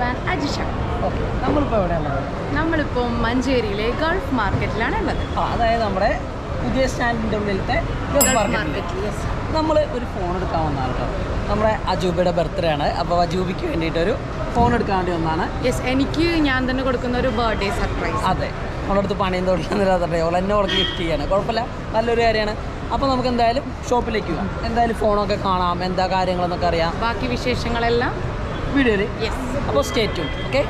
And Ajisha. Okay, നമ്മളിപ്പോൾ എവിടെയാണുള്ളത്? നമ്മളിപ്പോൾ മഞ്ചേരിയിലെ Gulf മാർക്കറ്റിലാണ് ഉള്ളത്. അതായത് നമ്മുടെ പുതിയ സ്റ്റാൻഡിൻ്റെ ഉള്ളിലത്തെ ഗൾഫ് മാർക്കറ്റിൽ നമ്മൾ ഒരു ഫോൺ എടുക്കാൻ വന്നതാണ് കേട്ടോ. നമ്മുടെ അജൂബയുടെ ബർത്ത്ഡേ ആണ്. അപ്പോൾ അജൂബിക്ക് വേണ്ടിയിട്ടൊരു ഫോൺ എടുക്കാൻ വേണ്ടി വന്നതാണ്. യെസ്, എനിക്ക് ഞാൻ തന്നെ കൊടുക്കുന്ന ഒരു ബർത്ത്ഡേ സർപ്രൈസ്. അതെ, നമ്മുടെ അടുത്ത് പണിയും തൊഴിലാന്നില്ലാതെ ഓൾ എന്നെ അവൾക്ക് ഗിഫ്റ്റ് ചെയ്യാണ്. കുഴപ്പമില്ല, നല്ലൊരു കാര്യമാണ്. അപ്പോൾ നമുക്ക് എന്തായാലും ഷോപ്പിലേക്ക് പോകാം. എന്തായാലും ഫോണൊക്കെ കാണാം, എന്താ കാര്യങ്ങളെന്നൊക്കെ അറിയാം. ബാക്കി വിശേഷങ്ങളെല്ലാം വീഡിയോയിൽ. യെസ്, അപ്പോൾ സ്റ്റേ ട്യൂൺ. ഓക്കെ,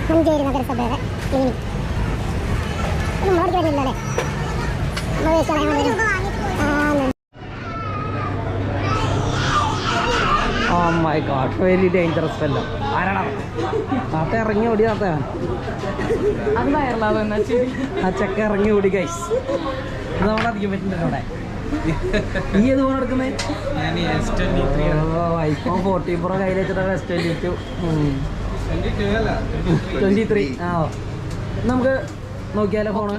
മഞ്ചേരി നഗരസഭയുടെ ക്ലിനിക് വരുന്നില്ലല്ലേ? Oh my god, very dangerous fellow. ആരാടാ നാട്ട ഇറങ്ങി ഓടി? നാട്ടയാണ് അത് വൈറലാവും. ആ ചെക്ക ഇറങ്ങി ഓടി ഗൈസ്. അത് നമ്മൾ അധികം പറ്റുന്നുണ്ട് അവിടെ. നീ ഏത് ഫോൺ എടുക്കുന്നത്? ഐഫോൺ 14 Pro കയ്യിൽ വെച്ചിട്ടാണ് S22 23. ആ, നമുക്ക് നോക്കിയാലോ ഫോണ്?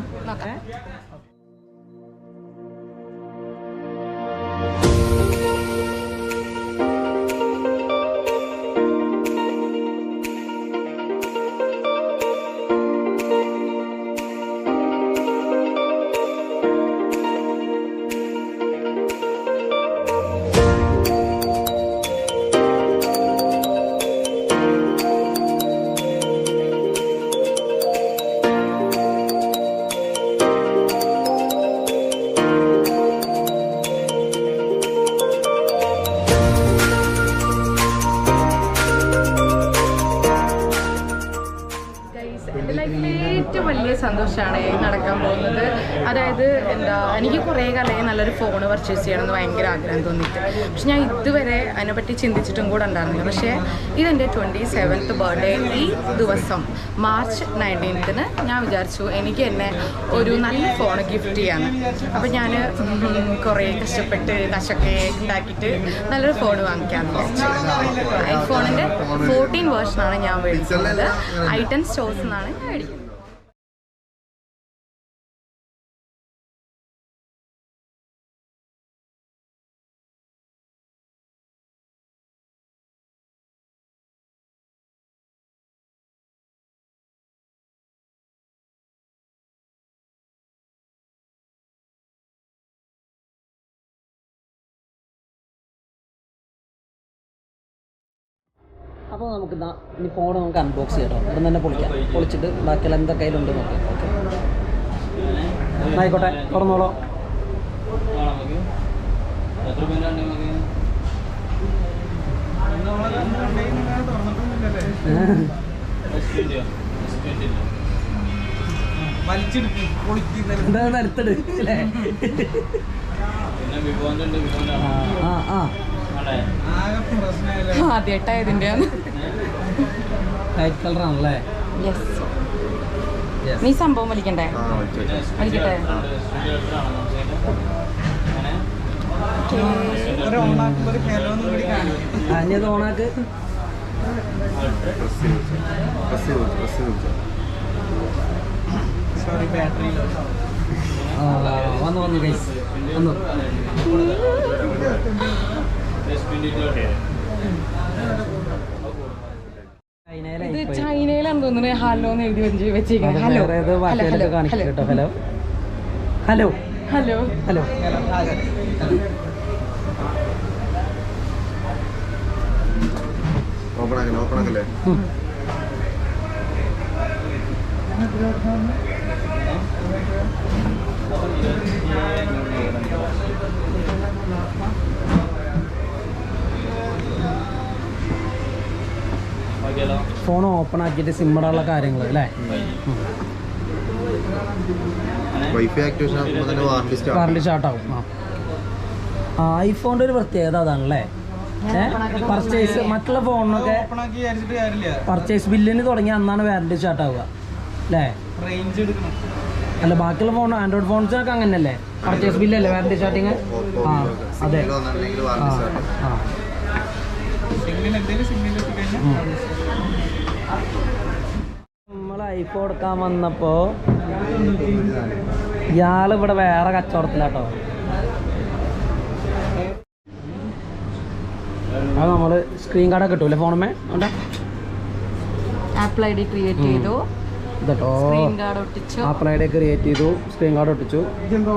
എൻ്റെ ലൈഫിലെ ഏറ്റവും വലിയ സന്തോഷമാണ് നടക്കാൻ പോകുന്നത്. അതായത് എനിക്ക് കുറേ കാലമായി നല്ലൊരു ഫോൺ പർച്ചേസ് ചെയ്യണമെന്ന് ഭയങ്കര ആഗ്രഹം തോന്നിയിട്ട്. പക്ഷെ ഞാൻ ഇതുവരെ അതിനെപ്പറ്റി ചിന്തിച്ചിട്ടും കൂടെ ഉണ്ടായിരുന്നില്ല. പക്ഷേ ഇതെൻ്റെ 27th ബർത്ത്ഡേ ഈ ദിവസം March 19th ഞാൻ വിചാരിച്ചു എനിക്ക് എന്നെ ഒരു നല്ല ഫോൺ ഗിഫ്റ്റ് ചെയ്യാമെന്ന്. അപ്പോൾ ഞാൻ കുറേ കഷ്ടപ്പെട്ട് കാശൊക്കെ ഉണ്ടാക്കിയിട്ട് നല്ലൊരു ഫോൺ വാങ്ങിക്കാമെന്ന് വിചാരിച്ചു. ഐഫോണിൻ്റെ 14 വേർഷനാണ് ഞാൻ മേടിക്കുന്നത്. i10 സ്റ്റോഴ്സ് എന്നാണ് ഞാൻ മേടിക്കുന്നത്. അപ്പോൾ നമുക്ക് ഇനി ഫോൺ നമുക്ക് അൺബോക്സ് ചെയ്യട്ടോ. ഇവിടെ തന്നെ പൊളിച്ചിട്ട് ബാക്കിയുള്ള എന്തൊക്കെ കയ്യിലുണ്ട് നോക്കാം. ഓക്കെ, ആയിക്കോട്ടെ, തുറന്നോളൂ. എന്താ അടുത്തത് അല്ലേ? ആദ്യമായിട്ടായതിൻ്റെ ലൈറ്റ് കളറാണല്ലേ? യെസ്. നീ സംഭവം വലിക്കണ്ടേ? വലിക്കട്ടെ. അത് ഓണാക്ക്. വന്നു ഗൈസ്, വന്നു. ഇത് ചൈനയിലാണെന്ന് തോന്നുന്നത്. ഹലോ എന്ന് എഴുതി വെച്ചിരിക്കുന്നത്. Hello hello hello hello hello. ഓപ്പണാക്കല്ലേ? ഫോൺ ഓപ്പൺ ആക്കിയിട്ട് സിമ്മിടാനുള്ള കാര്യങ്ങൾ അല്ലേ? വൈഫൈ ആക്ടിവേഷൻ ആക്കുമ്പോൾ തന്നെ വാറണ്ടി സ്റ്റാർട്ട് ആവും. ഐഫോണിൻ്റെ ഒരു പ്രത്യേകത അതാണല്ലേ? പർച്ചേസ് മറ്റുള്ള ഫോണിനൊക്കെ പർച്ചേസ് ബില്ലിന് തുടങ്ങി അന്നാണ് വാറണ്ടി സ്റ്റാർട്ട് ആവുക അല്ലേ? അല്ല, ബാക്കിയുള്ള ഫോൺ ആൻഡ്രോയിഡ് ഫോൺസൊക്കെ അങ്ങനെയല്ലേ? പർച്ചേസ് ബില്ലല്ലേ വാറണ്ടി സ്റ്റാർട്ടിങ്? ആ അതെ. ആ വൈഫ് കൊടുക്കാൻ വന്നപ്പോ ഇയാള് ഇവിടെ വേറെ കച്ചവടത്തിലാട്ടോ. അത് നമ്മള് സ്ക്രീൻ കാർഡൊക്കെ കിട്ടൂല്ലേ ഫോണുമേ? ആപ്പിൾ ഐ ഡി ക്രിയേറ്റ് ചെയ്തു, ഇതട്ടോ സ്ക്രീൻ കാർഡ് ഒട്ടിച്ചു, ആപ്പിൾ ഐ ഡി ക്രിയേറ്റ് ചെയ്തു, സ്ക്രീൻ കാർഡ് ഒട്ടിച്ചു.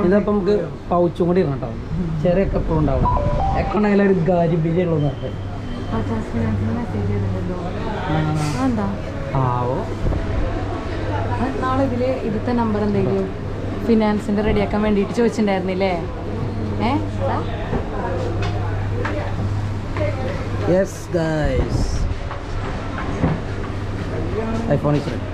ഇതപ്പം നമുക്ക് പൗച്ചും കൂടി ഇടണം കേട്ടോ. ചെറിയ ഒക്കെ എപ്പോഴും ഉണ്ടാവും. അക്കൗണ്ട് അതിൽ ഒരു കാര്യം ബില്ലുള്ളൂ എന്നൊക്കെ. എന്താ ആവോ നാളെ ഇതില് ഇതിത്തെ നമ്പർ എന്തെങ്കിലും ഫിനാൻസിന്റെ റെഡിയാക്കാൻ വേണ്ടിയിട്ട് ചോദിച്ചിട്ടുണ്ടായിരുന്നില്ലേ? Yes guys, iPhone is ready.